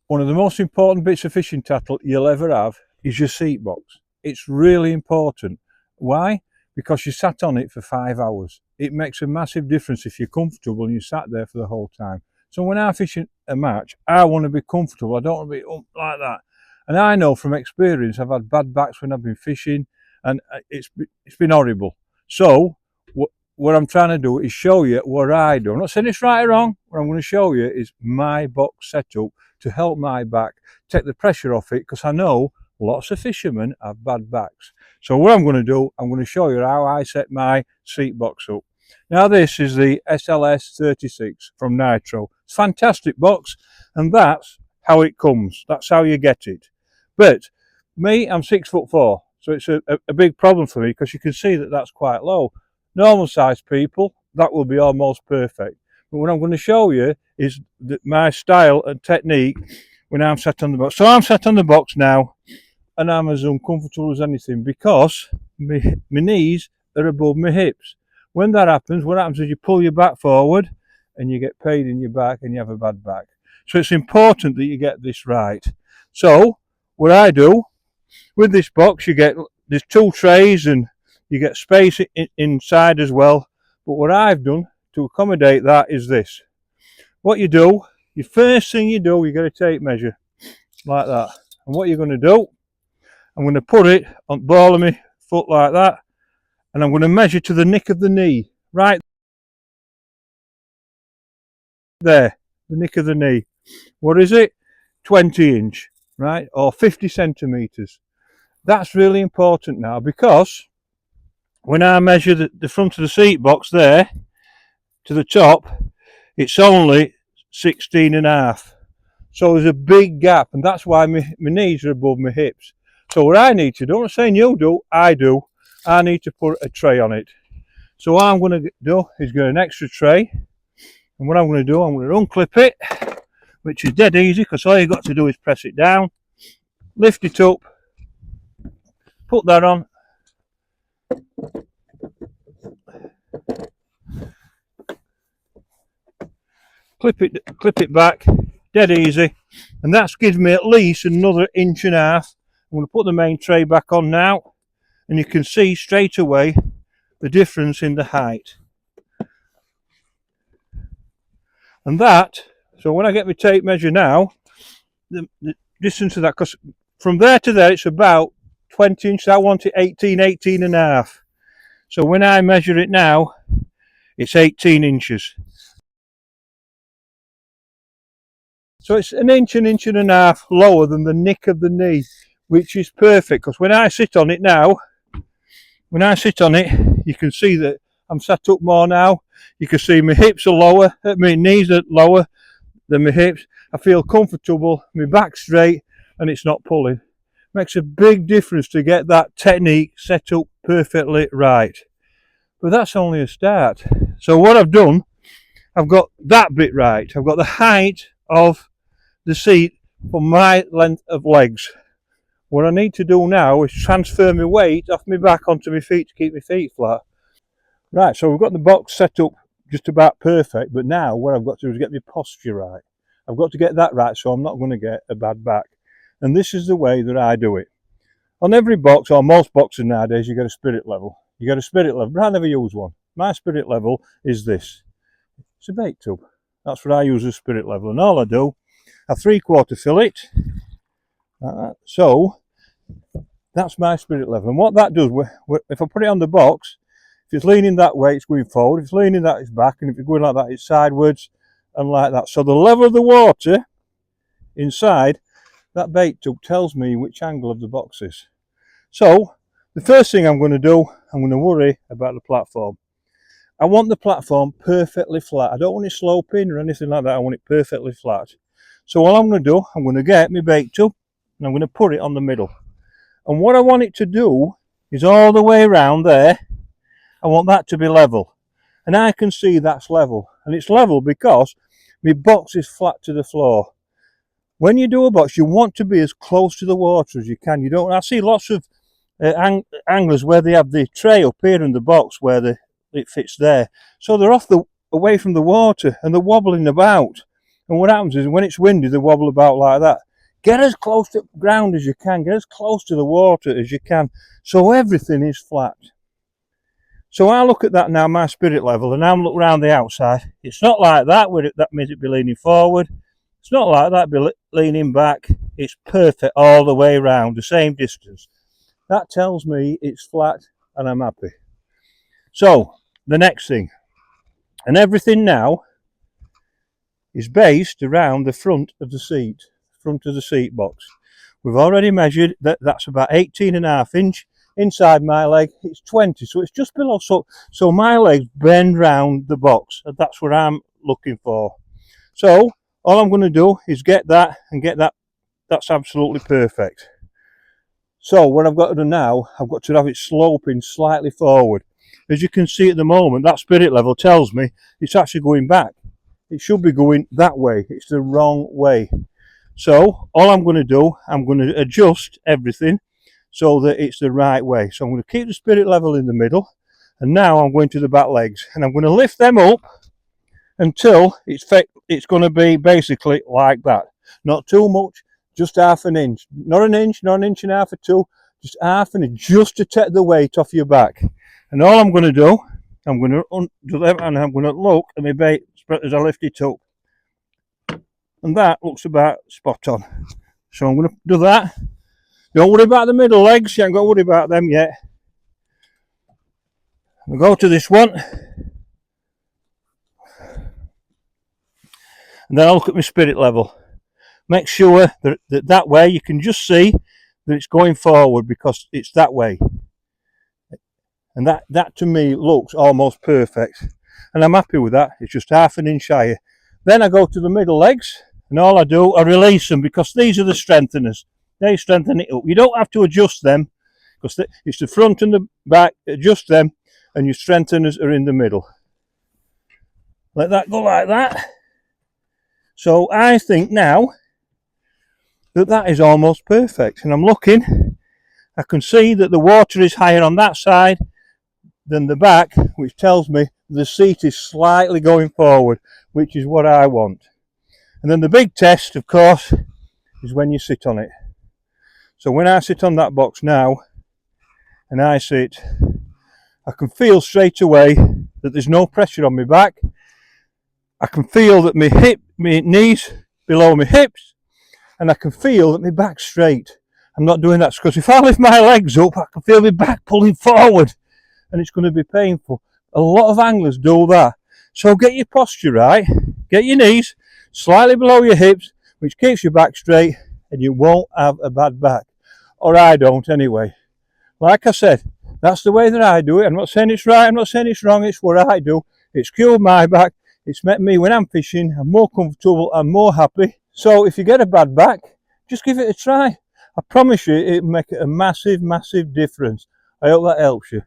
One of the most important bits of fishing tackle you'll ever have is your seat box. It's really important. Why? Because you sat on it for 5 hours. It makes a massive difference if you're comfortable and you sat there for the whole time. So when I fish a match, I want to be comfortable. I don't want to be up like that. And I know from experience, I've had bad backs when I've been fishing, and it's been horrible. So what I'm trying to do is show you what I do. I'm not saying it's right or wrong. What I'm going to show you is my box setup to help my back, take the pressure off it, because I know lots of fishermen have bad backs. So what I'm going to do, I'm going to show you how I set my seat box up. Now this is the SLS 36 from Nitro. It's a fantastic box, and that's how it comes. That's how you get it. But me, I'm 6'4", so it's a big problem for me, because you can see that that's quite low. Normal sized people, that will be almost perfect. But what I'm going to show you is my style and technique when I'm sat on the box. So I'm sat on the box now, and I'm as uncomfortable as anything, because my knees are above my hips. When that happens, what happens is you pull your back forward and you get pain in your back and you have a bad back. So it's important that you get this right. So what I do with this box, there's 2 trays and you get space inside as well. But what I've done to accommodate that is this. What you do, the first thing you do, you get a tape measure like that. And what you're going to do, I'm going to put it on the ball of my foot like that, and I'm going to measure to the nick of the knee, right there, the nick of the knee. What is it? 20 inch, right? Or 50 centimeters. That's really important now, because when I measure the front of the seat box there to the top, it's only 16.5. So there's a big gap, and that's why my knees are above my hips. So what I need to do, I'm not saying you do, I need to put a tray on it. So what I'm going to do is get an extra tray, and what I'm going to do, I'm going to unclip it, which is dead easy, because all you've got to do is press it down, lift it up, put that on, clip it back, dead easy, and that gives me at least another 1.5 inches. I'm going to put the main tray back on now, and you can see straight away the difference in the height. And that, so when I get my tape measure now, the distance of that, because from there to there it's about 20 inches. I want it 18.5. So when I measure it now, it's 18 inches. So it's an inch and a half lower than the nick of the knee, which is perfect, because when I sit on it now, you can see that I'm sat up more now. You can see my hips are lower, my knees are lower than my hips. I feel comfortable, my back's straight, and it's not pulling. Makes a big difference to get that technique set up perfectly right. But that's only a start. So what I've done, I've got that bit right. I've got the height of the seat for my length of legs. What I need to do now is transfer my weight off my back onto my feet to keep my feet flat. Right, so we've got the box set up just about perfect, but now what I've got to do is get my posture right. I've got to get that right, so I'm not going to get a bad back. And this is the way that I do it. On every box, or most boxes nowadays, you get a spirit level. You get a spirit level, but I never use one. My spirit level is this. It's a bait tub. That's what I use as spirit level. And all I do, I 3/4 fillet. So that's my spirit level. And what that does, if I put it on the box, if it's leaning that way, it's going forward. If it's leaning that, it's back. And if it's going like that, it's sideways and like that. So the level of the water inside that bait tub tells me which angle of the box is. So the first thing I'm going to do, I'm going to worry about the platform. I want the platform perfectly flat. I don't want it sloping or anything like that. I want it perfectly flat. So what I'm going to do, I'm going to get my bait tub and I'm going to put it on the middle. And what I want it to do is all the way around there, I want that to be level. And I can see that's level. And it's level because my box is flat to the floor. When you do a box, you want to be as close to the water as you can. You don't. I see lots of anglers where they have the tray up here in the box where it fits there. So they're away from the water and they're wobbling about. And what happens is when it's windy, they wobble about like that. Get as close to the ground as you can, get as close to the water as you can, so everything is flat. So I look at that now, my spirit level, and I'm looking around the outside. It's not like that, where that means it'd be leaning forward. It's not like that, be leaning back. It's perfect all the way around, the same distance. That tells me it's flat and I'm happy. So, the next thing, and everything now is based around the front of the seat box. We've already measured that that's about 18.5 inch. Inside my leg, it's 20, so it's just below. So my legs bend round the box, and that's what I'm looking for. So all I'm going to do is get that and get that. That's absolutely perfect. So what I've got to do now, I've got to have it sloping slightly forward. As you can see at the moment, that spirit level tells me it's actually going back. It should be going that way. It's the wrong way. So all I'm going to do, I'm going to adjust everything so that it's the right way. So I'm going to keep the spirit level in the middle, and now I'm going to the back legs, and I'm going to lift them up until it's going to be basically like that. Not too much, just half an inch. Not an inch, not an inch and a half or two, just half an inch, just to take the weight off your back. And all I'm going to do, I'm going to do that, and I'm going to look at my bait as I lift it up. And that looks about spot on. So I'm going to do that. Don't worry about the middle legs, you ain't got to worry about them yet. We'll go to this one. And then I'll look at my spirit level. Make sure that way you can just see that it's going forward because it's that way. And that to me looks almost perfect. And I'm happy with that. It's just half an inch higher. Then I go to the middle legs, and all I do, I release them because these are the strengtheners. They strengthen it up. You don't have to adjust them because it's the front and the back. Adjust them, and your strengtheners are in the middle. Let that go like that. So I think now that is almost perfect. And I'm looking, I can see that the water is higher on that side than the back, which tells me the seat is slightly going forward, which is what I want. And then the big test, of course, is when you sit on it. So when I sit on that box now, and I sit, I can feel straight away that there's no pressure on my back. I can feel that my knees below my hips, and I can feel that my back's straight. I'm not doing that because if I lift my legs up, I can feel my back pulling forward, and it's going to be painful. A lot of anglers do that. So get your posture right, get your knees slightly below your hips, which keeps your back straight, and you won't have a bad back. Or I don't anyway. Like I said, that's the way that I do it. I'm not saying it's right, I'm not saying it's wrong, it's what I do. It's cured my back, it's met me when I'm fishing, I'm more comfortable, I'm more happy. So if you get a bad back, just give it a try. I promise you it'll make a massive, massive difference. I hope that helps you.